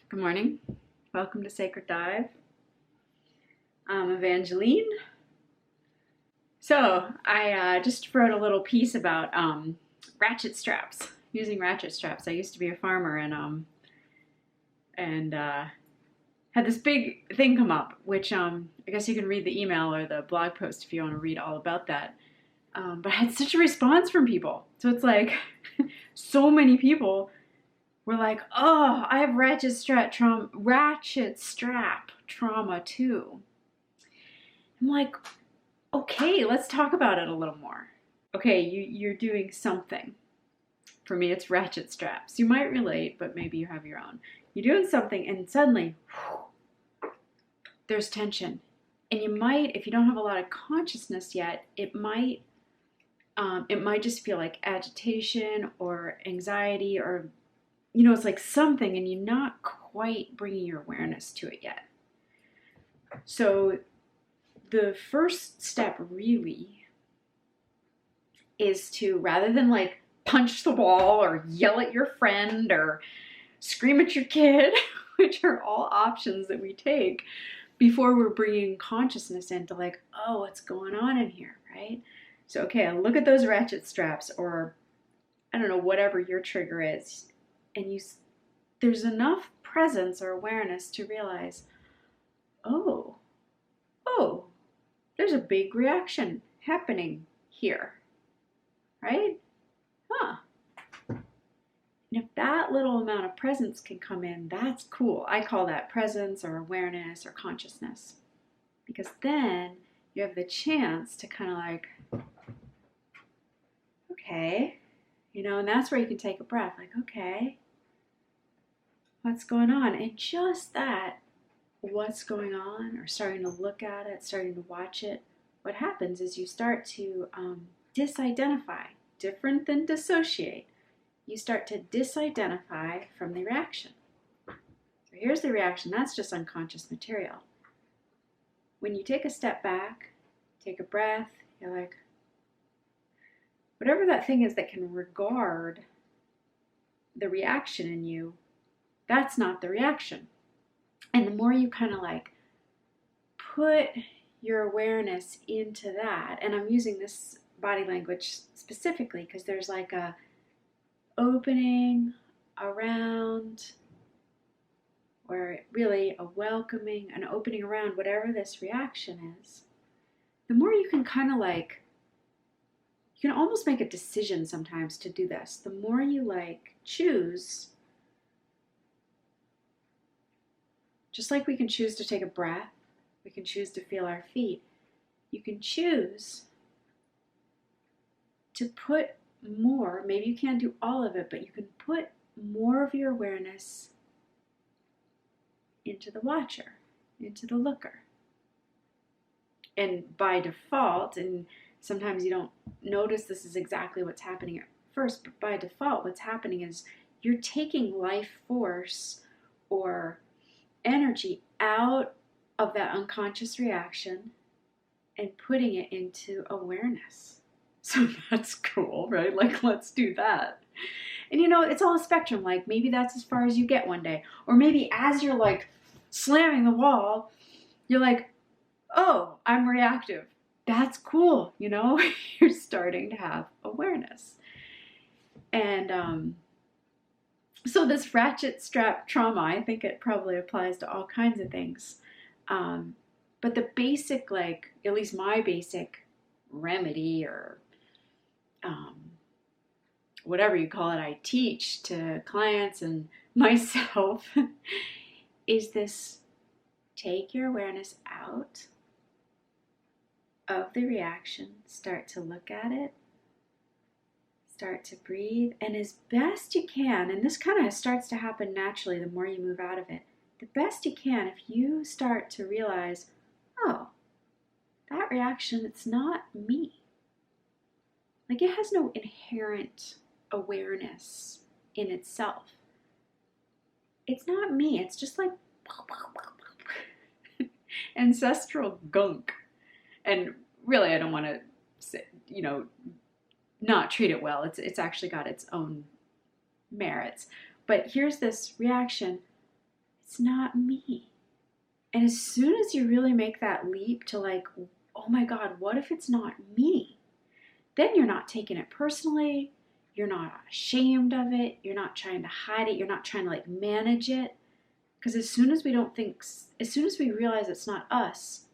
Good morning. Welcome to Sacred Dive. I'm Evangeline. So I just wrote a little piece about ratchet straps, using ratchet straps. I used to be a farmer and had this big thing come up, which I guess you can read the email or the blog post if you want to read all about that. But I had such a response from people. So it's like so many people were like, oh, I have ratchet strap trauma too. I'm like, okay, let's talk about it a little more. Okay, you're doing something. For me, it's ratchet straps. You might relate, but maybe you have your own. You're doing something and suddenly, there's tension. And you might, if you don't have a lot of consciousness yet, it might just feel like agitation or anxiety or it's like something and you're not quite bringing your awareness to it yet. So the first step really is to, rather than like punch the wall or yell at your friend or scream at your kid, which are all options that we take before we're bringing consciousness into like, oh, what's going on in here, right? So, okay, look at those ratchet straps or I don't know, whatever your trigger is. And there's enough presence or awareness to realize, oh, there's a big reaction happening here, right? Huh. And if that little amount of presence can come in, that's cool. I call that presence or awareness or consciousness. Because then you have the chance to kind of like, okay, and that's where you can take a breath, like, okay, what's going on? And just that, what's going on, or starting to look at it, starting to watch it, what happens is you start to disidentify, different than dissociate. You start to disidentify from the reaction. So here's the reaction. That's just unconscious material. When you take a step back, take a breath, you're like, whatever that thing is that can regard the reaction in you, that's not the reaction. And the more you kind of like put your awareness into that, and I'm using this body language specifically because there's like a opening around, or really a welcoming, an opening around whatever this reaction is, the more you can kind of like, you can almost make a decision sometimes to do this. The more you like choose, just like we can choose to take a breath, we can choose to feel our feet, you can choose to put more, maybe you can't do all of it, but you can put more of your awareness into the watcher, into the looker. And by default, and sometimes you don't notice this is exactly what's happening at first, but by default what's happening is you're taking life force or energy out of that unconscious reaction and putting it into awareness. So that's cool, right? Like, let's do that. And it's all a spectrum. Like, maybe that's as far as you get one day. Or maybe as you're like slamming the wall, you're like, oh, I'm reactive. That's cool, You're starting to have awareness. And so this ratchet strap trauma, I think it probably applies to all kinds of things. But the basic, like, at least my basic remedy or whatever you call it, I teach to clients and myself is this: take your awareness out of the reaction, start to look at it, start to breathe, and as best you can, and this kind of starts to happen naturally the more you move out of it, the best you can, if you start to realize, oh, that reaction, it's not me. Like, it has no inherent awareness in itself. It's not me. It's just like ancestral gunk. And really, I don't want to say, not treat it well. It's actually got its own merits. But here's this reaction. it's not me. And as soon as you really make that leap to like, oh my God, what if it's not me? Then you're not taking it personally. You're not ashamed of it. You're not trying to hide it. You're not trying to like manage it. Because as soon as we realize it's not us,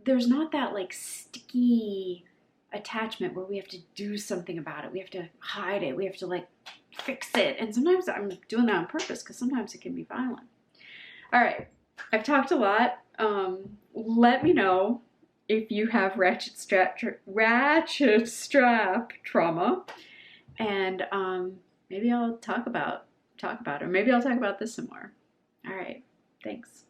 there's not that like sticky attachment where we have to do something about it. We have to hide it. We have to like fix it. And sometimes I'm doing that on purpose because sometimes it can be violent. All right, I've talked a lot. Let me know if you have ratchet strap trauma, and maybe I'll talk about it. Or maybe I'll talk about this some more. All right, thanks.